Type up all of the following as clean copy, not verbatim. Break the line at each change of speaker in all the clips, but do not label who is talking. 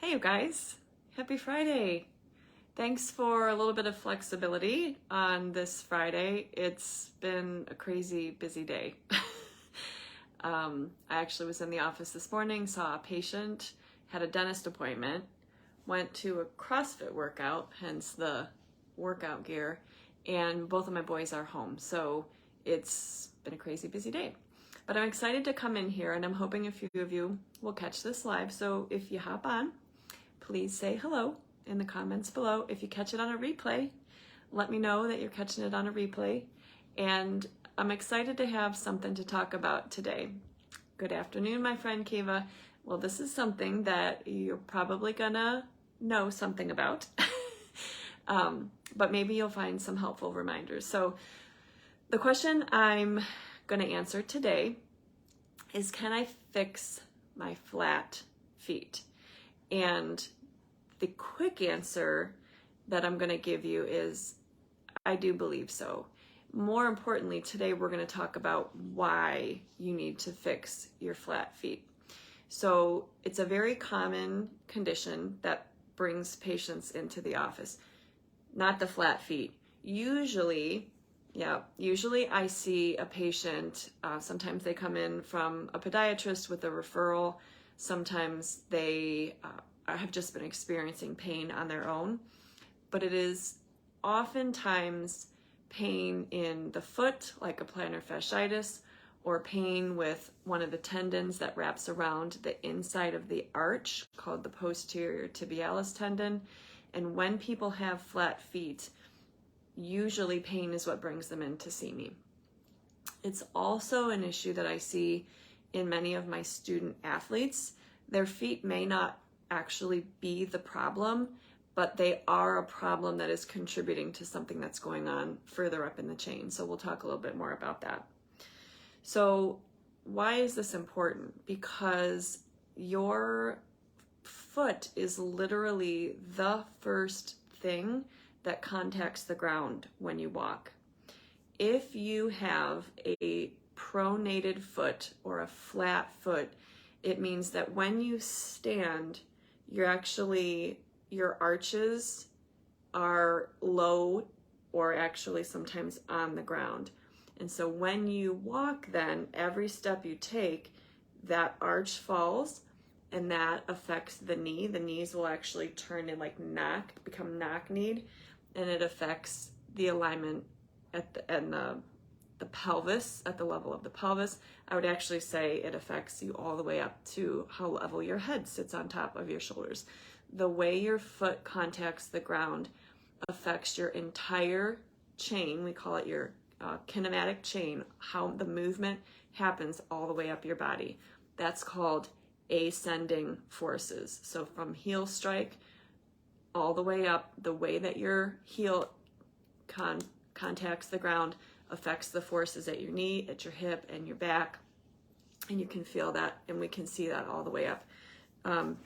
Hey you guys, happy Friday. Thanks for a little bit of flexibility on this Friday. It's been a crazy busy day. I actually was in the office this morning, saw a patient, had a dentist appointment, went to a CrossFit workout, hence the workout gear, and both of my boys are home. So it's been a crazy busy day. But I'm excited to come in here, and I'm hoping a few of you will catch this live. So if you hop on, please say hello in the comments below. If you catch it on a replay, let me know that you're catching it on a replay. And I'm excited to have something to talk about today. Good afternoon, my friend Kiva. Well, this is something that you're probably gonna know something about, but maybe you'll find some helpful reminders. So the question I'm gonna answer today is, can I fix my flat feet? And the quick answer that I'm going to give you is, I do believe so. More importantly, today we're going to talk about why you need to fix your flat feet. So it's a very common condition that brings patients into the office, not the flat feet. Usually I see a patient, sometimes they come in from a podiatrist with a referral. Sometimes they have just been experiencing pain on their own, but it is oftentimes pain in the foot, like a plantar fasciitis, or pain with one of the tendons that wraps around the inside of the arch called the posterior tibialis tendon. And when people have flat feet, usually pain is what brings them in to see me. It's also an issue that I see in many of my student athletes. Their feet may not actually be the problem, but they are a problem that is contributing to something that's going on further up in the chain. So we'll talk a little bit more about that. So why is this important? Because your foot is literally the first thing that contacts the ground when you walk. If you have a pronated foot or a flat foot, it means that when you stand, your arches are low or actually sometimes on the ground. And so when you walk, then every step you take, that arch falls, and that affects the knee. The knees will actually turn in like become knock-kneed, and it affects the alignment at the pelvis, at the level of the pelvis. I would actually say it affects you all the way up to how level your head sits on top of your shoulders. The way your foot contacts the ground affects your entire chain. We call it your kinematic chain, how the movement happens all the way up your body. That's called ascending forces. So from heel strike all the way up, the way that your heel contacts the ground affects the forces at your knee, at your hip, and your back. And you can feel that, and we can see that all the way up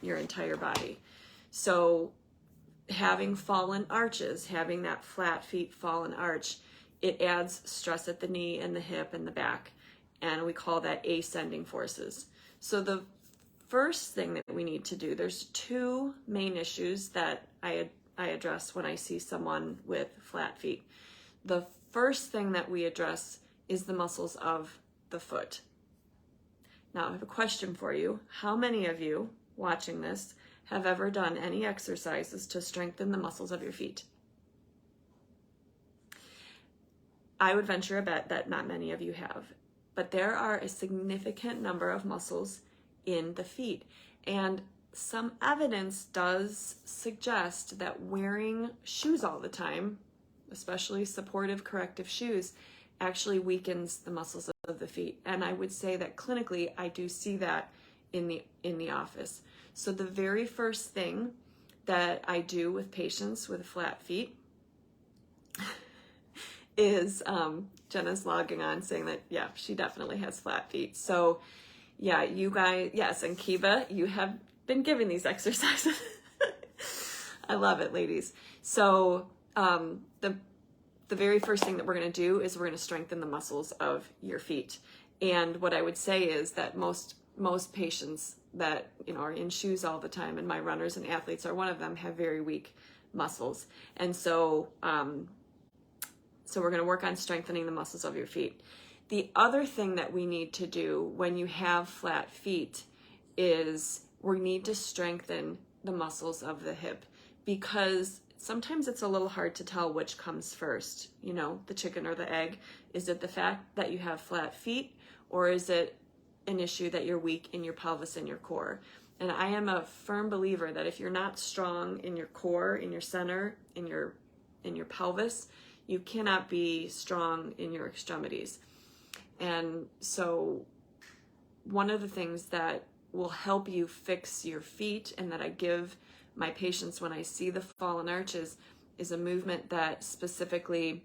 your entire body. So having fallen arches, having that flat feet fallen arch, it adds stress at the knee and the hip and the back. And we call that ascending forces. So the first thing that we need to do, there's two main issues that I address when I see someone with flat feet. The first thing that we address is the muscles of the foot. Now, I have a question for you. How many of you watching this have ever done any exercises to strengthen the muscles of your feet? I would venture a bet that not many of you have, but there are a significant number of muscles in the feet. And some evidence does suggest that wearing shoes all the time, especially supportive corrective shoes, actually weakens the muscles of the feet. And I would say that clinically, I do see that in the office. So the very first thing that I do with patients with flat feet is, Jenna's logging on saying that, yeah, she definitely has flat feet. So yeah, you guys, yes, and Kiva, you have been giving these exercises. I love it, ladies. So the very first thing that we're going to do is we're going to strengthen the muscles of your feet. And what I would say is that most most patients that, you know, are in shoes all the time, and my runners and athletes are one of them, have very weak muscles. And so, so we're going to work on strengthening the muscles of your feet. The other thing that we need to do when you have flat feet is we need to strengthen the muscles of the hip, because sometimes it's a little hard to tell which comes first, you know, the chicken or the egg. Is it the fact that you have flat feet, or is it an issue that you're weak in your pelvis and your core? And I am a firm believer that if you're not strong in your core, in your center, in your pelvis, you cannot be strong in your extremities. And so one of the things that will help you fix your feet, and that I give my patients when I see the fallen arches, is a movement that specifically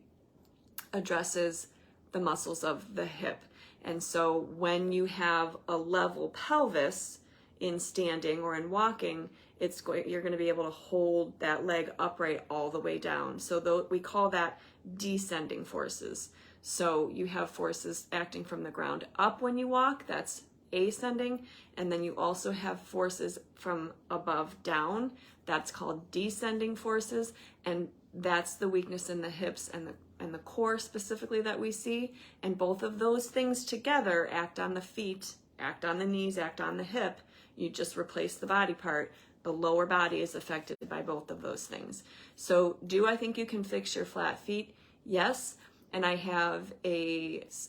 addresses the muscles of the hip. And so when you have a level pelvis in standing or in walking, you're going to be able to hold that leg upright all the way down. So we call that descending forces. So you have forces acting from the ground up when you walk, that's ascending, and then you also have forces from above down, that's called descending forces, and that's the weakness in the hips and the core specifically that we see. And both of those things together act on the feet, act on the knees, act on the hip. You just replace the body part. The lower body is affected by both of those things. So do I think you can fix your flat feet? Yes. And I have it's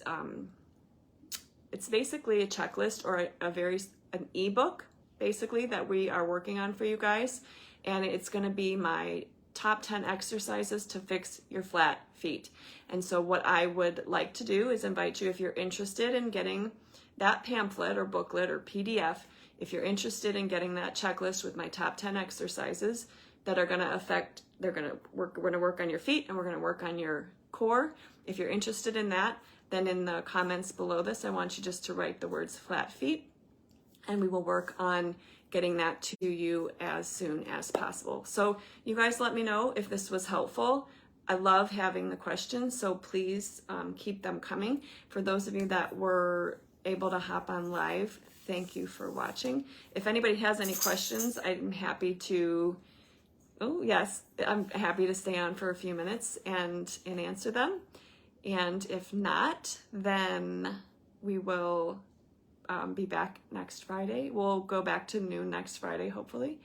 basically a checklist, or an ebook basically that we are working on for you guys. And it's going to be my top 10 exercises to fix your flat feet. And so what I would like to do is invite you, if you're interested in getting that pamphlet or booklet or PDF, if you're interested in getting that checklist with my top 10 exercises that are going to affect, we're going to work on your feet and we're going to work on your core. If you're interested in that, then in the comments below this, I want you just to write the words flat feet, and we will work on getting that to you as soon as possible. So you guys let me know if this was helpful. I love having the questions, so please keep them coming. For those of you that were able to hop on live, thank you for watching. If anybody has any questions, I'm happy to, I'm happy to stay on for a few minutes and answer them. And if not, then we will be back next Friday. We'll go back to noon next Friday, hopefully.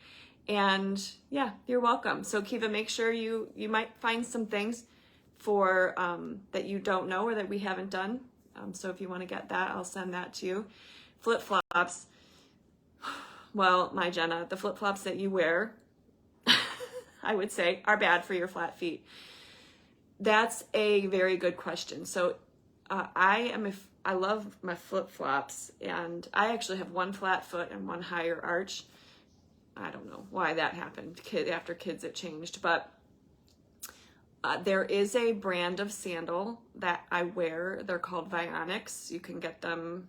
And yeah, you're welcome. So Kiva, make sure you might find some things for that you don't know or that we haven't done. So if you want to get that, I'll send that to you. Flip-flops. Well, my Jenna, the flip-flops that you wear, I would say, are bad for your flat feet. That's a very good question. So I love my flip-flops, and I actually have one flat foot and one higher arch. I don't know why that happened. After kids, it changed, but there is a brand of sandal that I wear. They're called Vionics. You can get them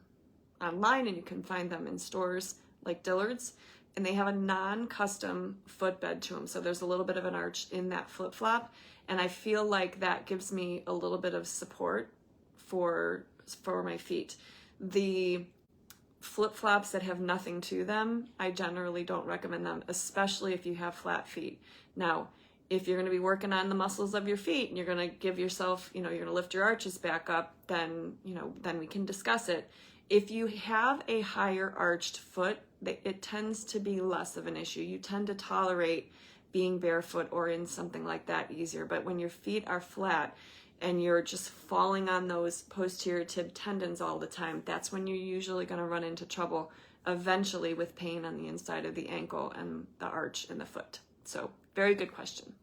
online, and you can find them in stores like Dillard's, and they have a non-custom footbed to them. So there's a little bit of an arch in that flip-flop, and I feel like that gives me a little bit of support for my feet. The flip-flops that have nothing to them, I generally don't recommend them, especially if you have flat feet. Now, if you're going to be working on the muscles of your feet and you're going to give yourself, you're going to lift your arches back up, then we can discuss it. If you have a higher arched foot, it tends to be less of an issue. You tend to tolerate being barefoot or in something like that easier. But when your feet are flat and you're just falling on those posterior tib tendons all the time, that's when you're usually going to run into trouble eventually with pain on the inside of the ankle and the arch in the foot. So very good question.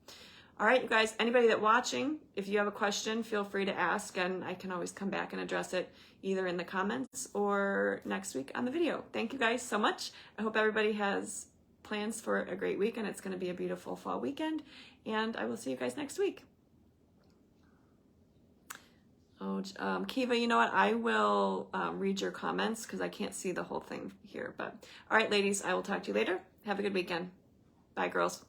All right, you guys, anybody that watching, if you have a question, feel free to ask, and I can always come back and address it either in the comments or next week on the video. Thank you guys so much. I hope everybody has plans for a great weekend. It's going to be a beautiful fall weekend, and I will see you guys next week. Oh, Kiva, you know what? I will read your comments because I can't see the whole thing here. But all right, ladies, I will talk to you later. Have a good weekend. Bye, girls.